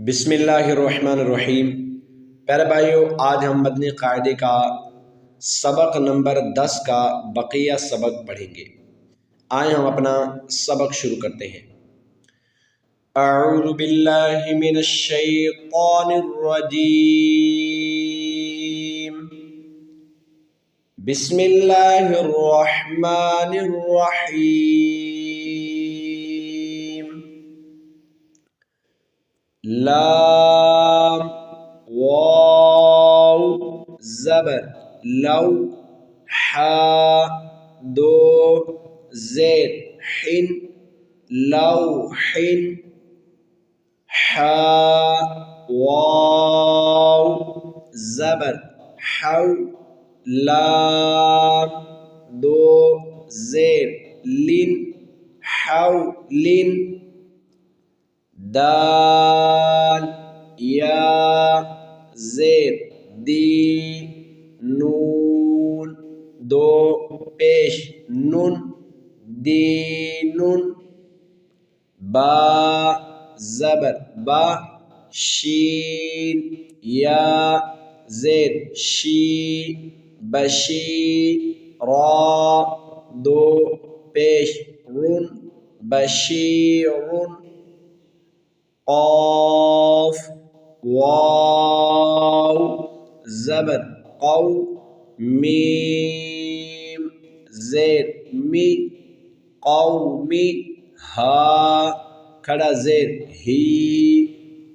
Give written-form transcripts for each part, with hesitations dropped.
بسم اللہ الرحمن الرحیم۔ پیارے بھائیو، آج ہم مدنی قاعدے کا سبق نمبر 10 کا بقیہ سبق پڑھیں گے۔ آئیں ہم اپنا سبق شروع کرتے ہیں۔ اعوذ باللہ من الشیطان الرجیم، بسم اللہ الرحمن الرحیم۔ لام واو زبر لو، حا دو زیر حن لوح، حا واو زبر حو، لام دو زیر لن حول، دال یا زیر دی نون دو پیش نون دینن، با زبر با شین یا زیر شی بشی، را دو پیش رن بشیرن، قاف واو زبر قو، میم زیر می قومی، ہا کھڑا زیر ہی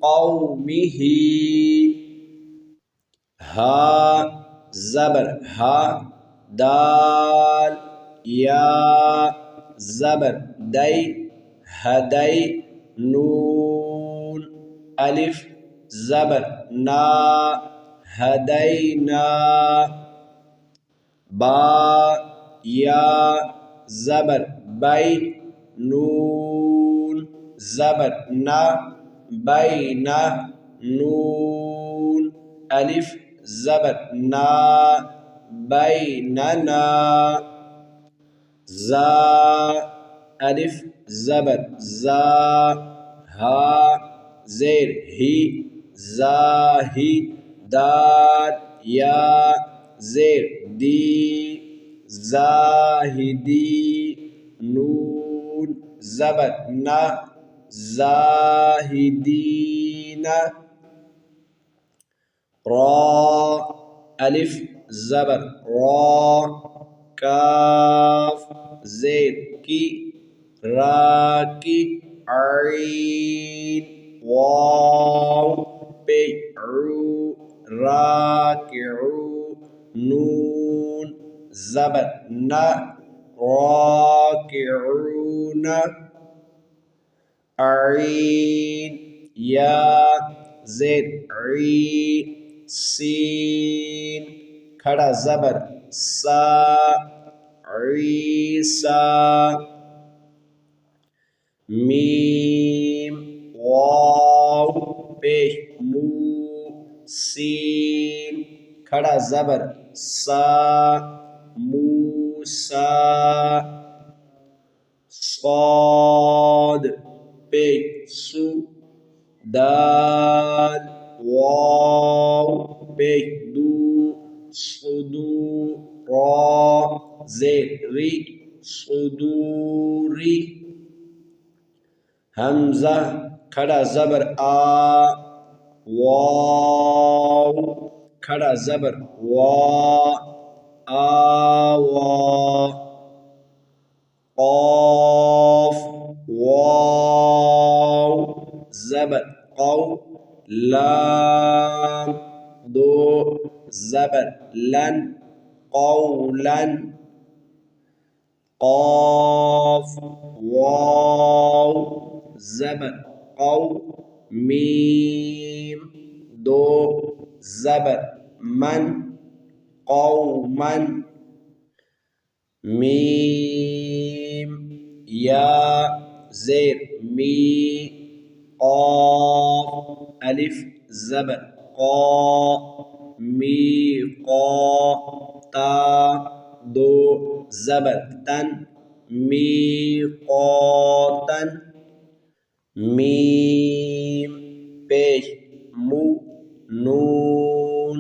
قومی ہی، ہا زبر ہا، دال یا زبر دئی ہدئی، نون الف زبر نا ہدینا، با یا زبر بئی، نون زبر نا بینا، نون الف زبر نا بیننا، زا الف زبر زا، ہا زیر ہی زاہی، دال یا زیر دی زاہدی، نون زبر نا زاہدین، را الف زبر را، کاف زیر کی راکی، عین واو پیعو راکعو، نون زبر نا راکعون، عین یا زیر عی سین کھڑا زبر سا عیسا، میم واو پیش مو سین کھڑا زبر سا موسا، صاد پیش سو، دال واو پیش دو صدو، را زیر ری صدوری، حمزہ کھڑا زبر آ، واو کھڑا زبر وا، آوا، قاف واو زبر قو، لام دو زبر لن قولن، قاف واو زبر قو، میم دو زبر من قومن، میم یا زیر می، قاف الف زبر قا، می قا، تا دو زبر تن میقاتن، میم پیش مو نون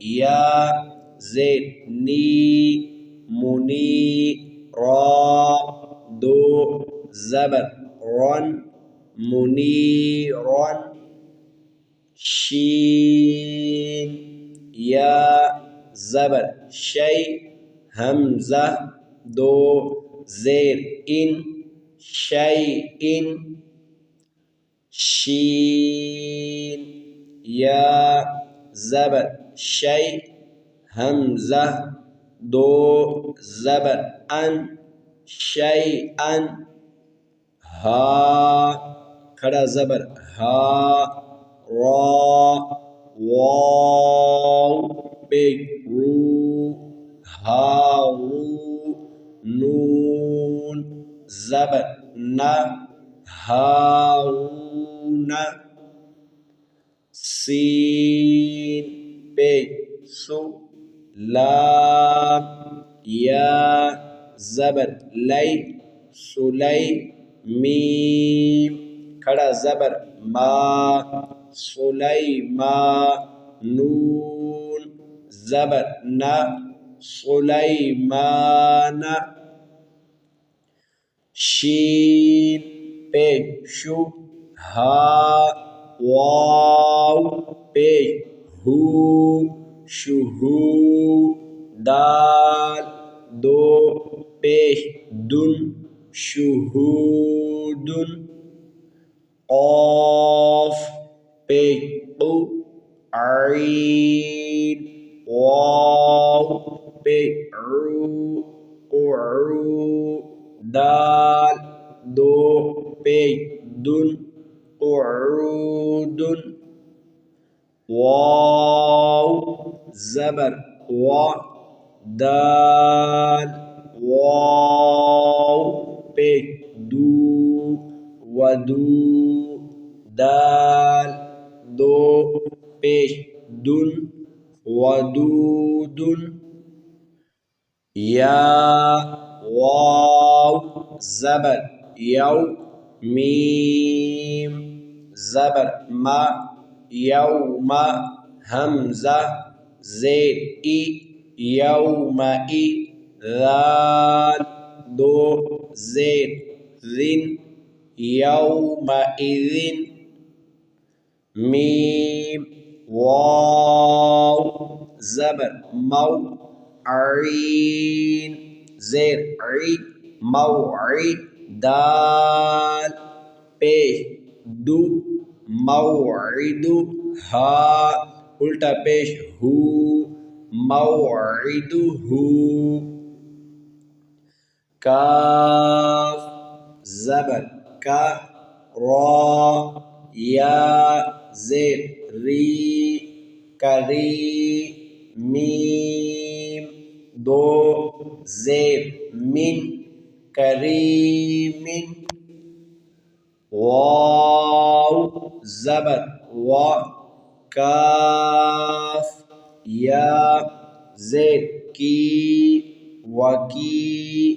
یا زیر نی منی را دو زبر رن منیرن شین یا زبر شی حمزہ دو زیر ان شیئن شین یا زبر شی حمزہ دو زبر ان شیئن ہا کھڑا زبر ہا را واو پیش رو ہارو نون زبر نہ ہارون سین پیش سو لام یا زبر لئی سلی میم کھڑا زبر ما سلیما نون زبر نہ سلیمان شین پیش شو ہا واو پیش ہو شہو دال دو پیش دن شہودن قاف پیش قو عین واو پیش عو قعو دال دو پیش دن قعودن واو زبر وا دال واو پیش دو ودو دال دو پیش دن ودودن یا واو زبر یو میم زبر ما یوم حمزہ زیر ای یوم ای ذال دو زیر ذن یوم اذن میم واو زبر مو عین زیر عی موعی دال پیش دو موعد ہا الٹا پیش ہو موعدہ کاف زبر کا را یا زیر ری کری میم دو زیر من کریم واو زبر وا کاف یا زیر کی وکی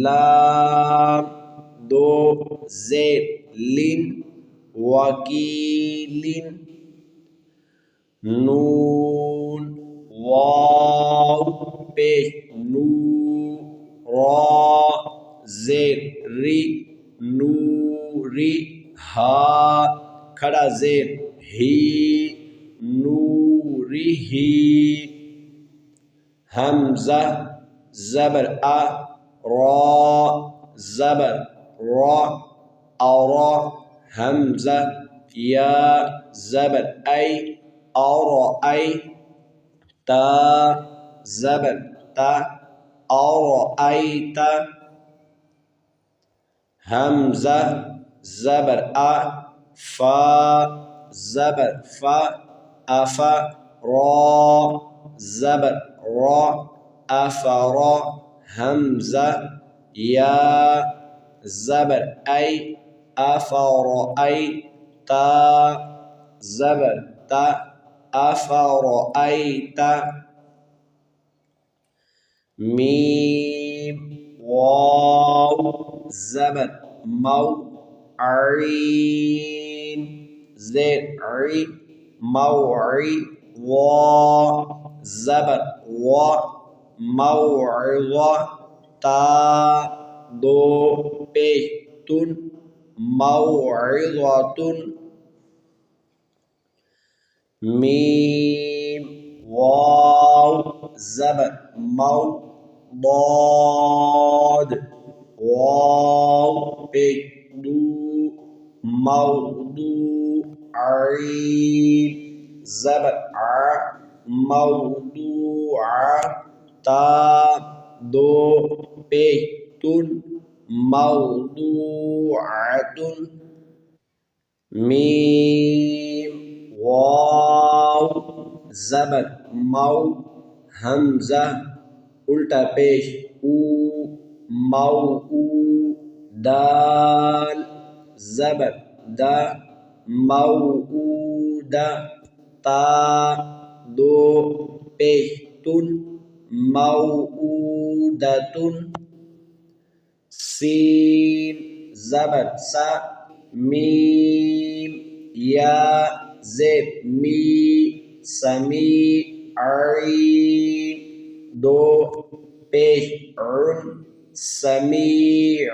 لام دو زیر لن وکیلن نون واو پیش نو را زیر ری نوری ہا کھڑا زیر ہی نوری ہی حمزہ زبر را زبر را اورا حمزہ یا زبر اور تا زبر تا اور حمزہ زبر فا زبر فا افا را زبر را افرا حمزہ یا زبر افرأیتا زبر تا افرأیتا میم واو زبر مو عین زیر عی موعی وا زبر وا موعظہ تا دو پیش تن موعظۃ میم واو زبر مو ضاد واو پیش دو موضوع عین زبر ع موضوع تا دو پیش تن موضوعۃ میم واو زبر مو حمزہ الٹا پیش او موعو دال زبر دا موعودہ تا دو پیش تن موعودۃ سین زبر سا میم یا زیر می سمی عین دو پیش عن سمیع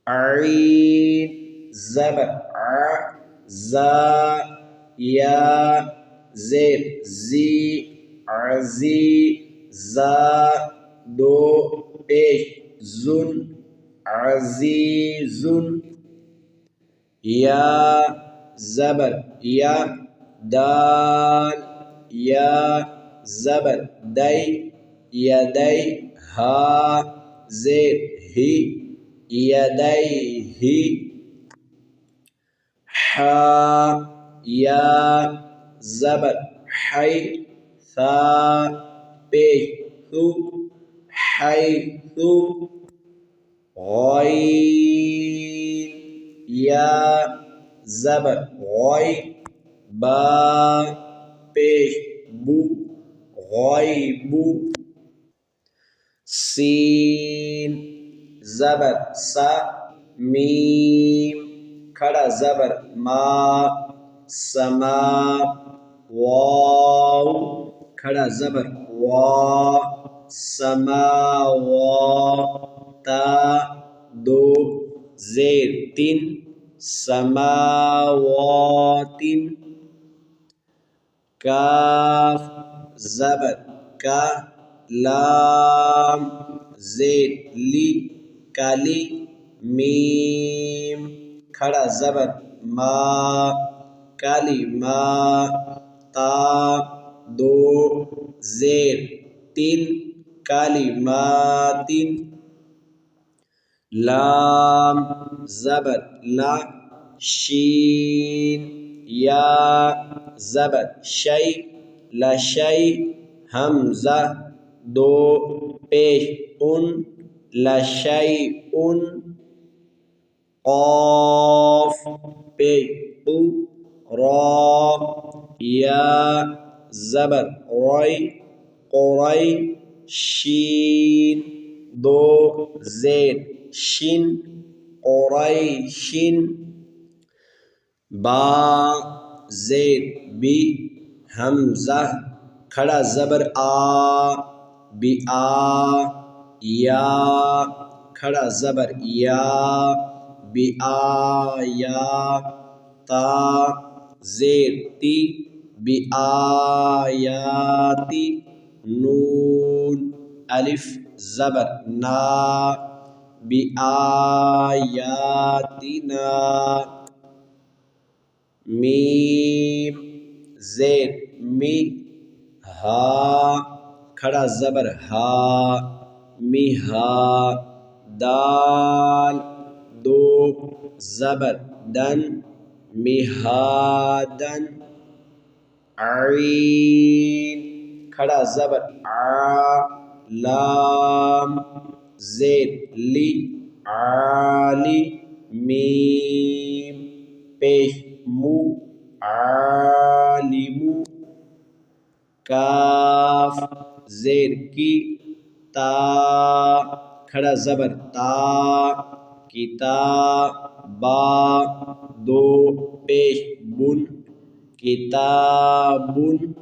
عین زبر ع زا یا زیر زی عزی زا دو پیش زن عزیز یا زبر یا دال یا زبر دئی یدئی ہا زیر ہی یدیہ حا یا زبر حی ثا پیش ثو حیث غین یا زبر غی با پیش بو غیب سین زبر سا میم کھڑا زبر ما سما واو کھڑا زبر وا سماوات دو زیر تین سماوات کاف زبر کا لام زیر لی کالی میم کھڑا زبر ما کالی ما تا دو زیر تین کالی ماتن لام زبر لا شین یا زبر شی لشی حمزہ دو پیش ان لشیء قاف پیش قو را یا زبر روی قوری شین دو زیر شن قریشن با زیر بی حمزہ کھڑا زبر آ بی آ یا کھڑا زبر یا بی آیا تا زیر تی بی آیاتی نون الف زبر نا بی آیاتنا میم زیر می ہا کھڑا زبر ہا می ہا دال دو زبر دن مہادن عین کھڑا زبر آ لام زیر لی عالی میم پیش مو عالمو کاف زیر کی تا کھڑا زبر تا کتا با دو پیش بن کتابن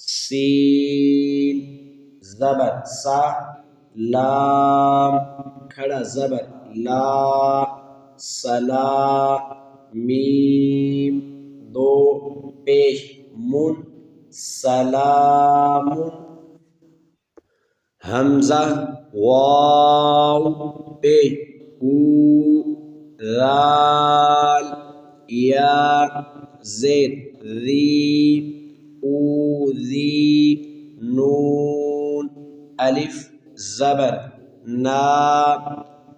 سین زبر سا لام کھڑا زبر لا سلا میم دو پیش من سلام حمزہ واو پیش او رال یا زید ری او ری نون الف زبر نا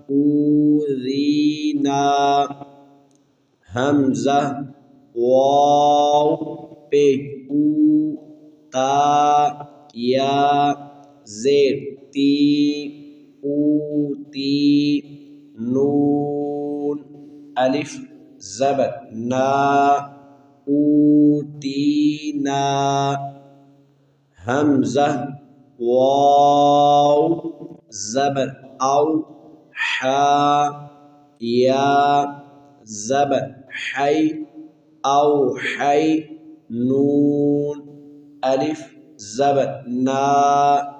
او ری نا حمزہ واو پیش او تا یا زید تی اوتی نون الف زبر نا اوتینا حمزہ واو زبر او حا یا زبر حی او حی نون الف زبر نا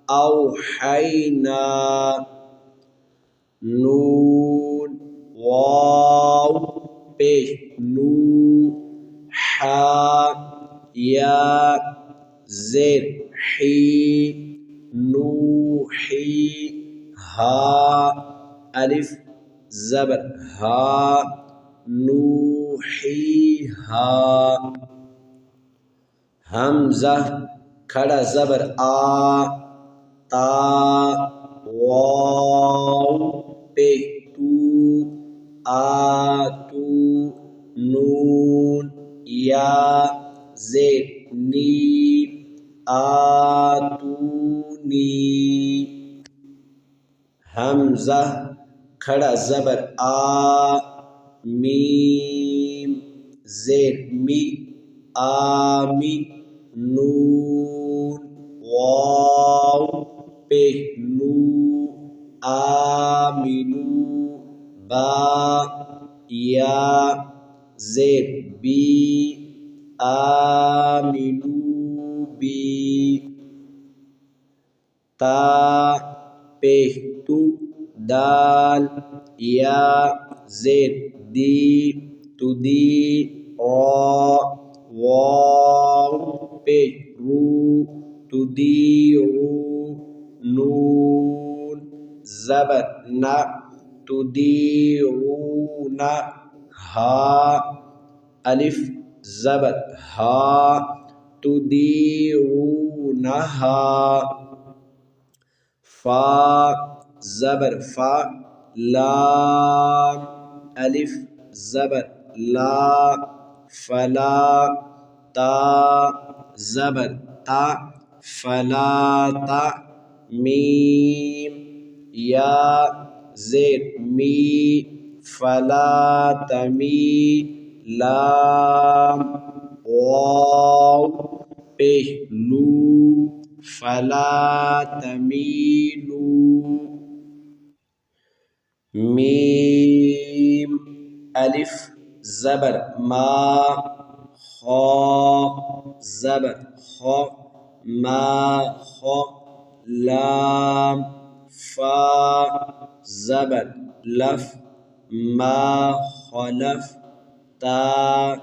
اوحینا نون واو پیش نو حا یا زیر حی نوحی ہا الف زبر ہا نوحی ہا حمزہ کھڑا زبر آ تا واو پیش تو آتو نون یا زید نی آتونی حمزہ کھڑا زبر آ میم زید می آمی نون واو پیش نو آمنو با یا زید بی آمنو بی تا پیش تو دال یا زید دی تو دی را واو پیش رو تو دی رو نون زبر نا تو دی رو نا ہا الف زبر ہا تو دی رو نا ہا فا زبر فا لام الف زبر لا فلا تا زبر تا فلا تا میم یا زیر می فلا تمی لام واو پیش لو فلا تمیلو میم الف زبر ما خا زبر خا ما خا لام فا زبر لف ما خلف تا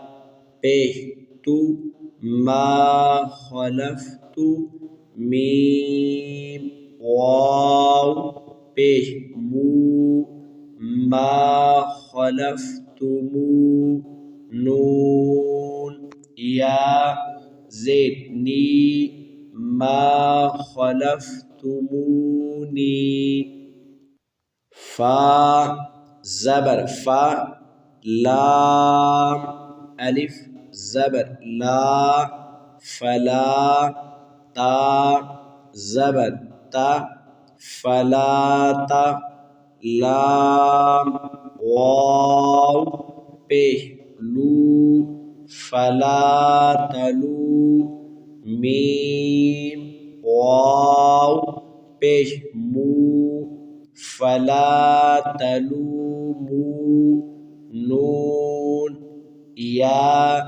پیش تو ما خلفت میم واو پیش مو ما خلفتمو نون یا زید نی ما خلفتمونی فا زبر فا لام الف زبر لا فلا تا زبر تا فلا تا لام واو پیش لو فلا تلو میم واو پیش مو فلا تلو نون یا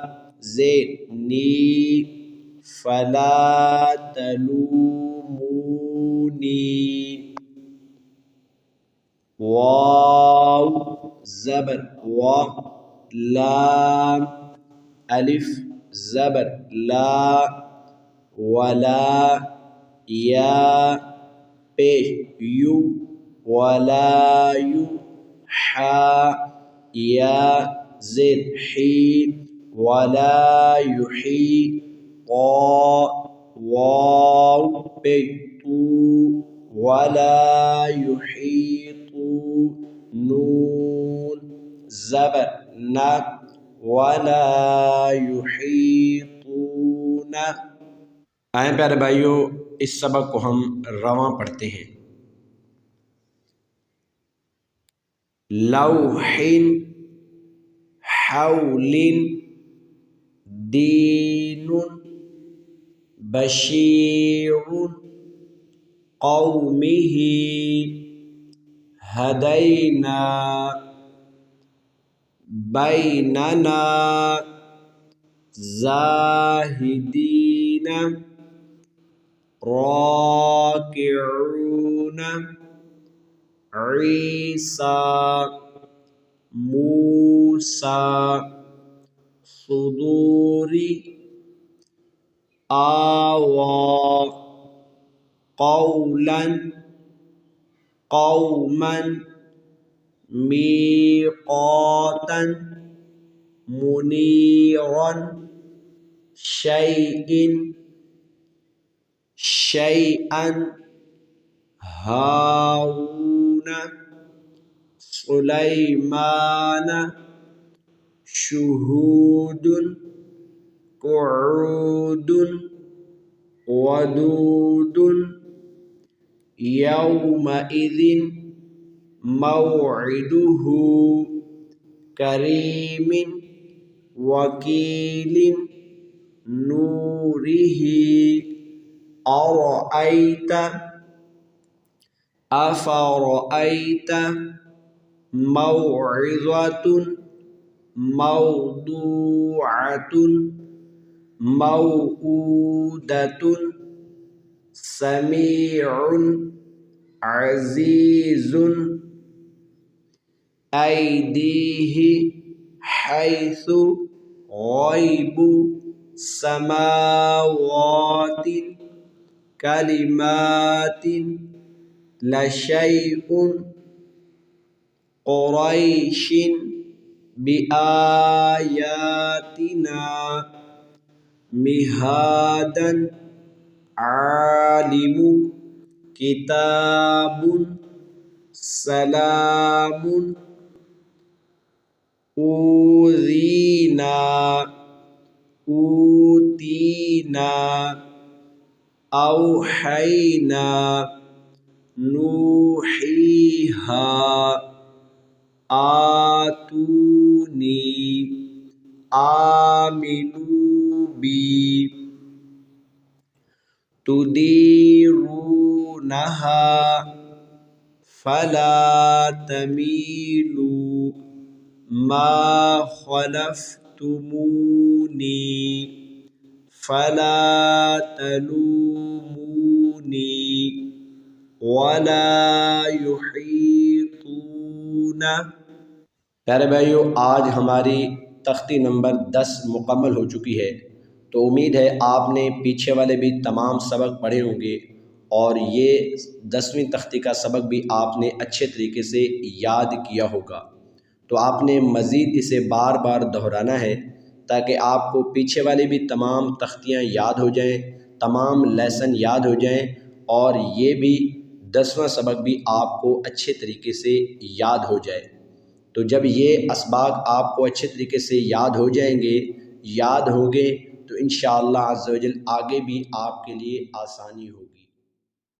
زیر نی فلا تلومونی واو زبر وا لام الف زبر لا ولا یا پیش یو ولا یو حا یا زیر حی ولا یحی طا واو پیش تو ولا یحیط نون زبر نا ولا یحیطون۔ آئیں پیارے بھائیوں، اس سبق کو ہم رواں پڑھتے ہیں۔ لوح حول دین بشیر قومه ہدینا بیننا زاہدین راکعون عیسیٰ موسیٰ صدوری آوا قولا قوما میقاتا منیرا شیئا ہارون سلیمان شہود قعود ودود یومئذ موعدہ کریم وکیل نورہ ارأیت افرأیت موعظۃ موضوعۃ موعودۃ سمیع عزیز ایدیہ حیث غیب سماوات کلمات لشیء قریش بآیاتنا مہادا عالم کتاب سلام اوذینا اوتینا اوحینا نوحیہا آتونی آمنوا بی تدیرونہا فلا تمیلوا ما خلفتمونی فلا تلومونی ولا یحیطون۔ پیارے بھائیو، آج ہماری تختی نمبر 10 مکمل ہو چکی ہے، تو امید ہے آپ نے پیچھے والے بھی تمام سبق پڑھے ہوں گے اور یہ 10ویں تختی کا سبق بھی آپ نے اچھے طریقے سے یاد کیا ہوگا۔ تو آپ نے مزید اسے بار بار دہرانا ہے تاکہ آپ کو پیچھے والے بھی تمام تختیاں یاد ہو جائیں، تمام لیسن یاد ہو جائیں، اور یہ بھی 10واں سبق بھی آپ کو اچھے طریقے سے یاد ہو جائے۔ تو جب یہ اسباق آپ کو اچھے طریقے سے یاد ہو جائیں گے، یاد ہوں گے، تو انشاءاللہ عز و جل آگے بھی آپ کے لیے آسانی ہوگی۔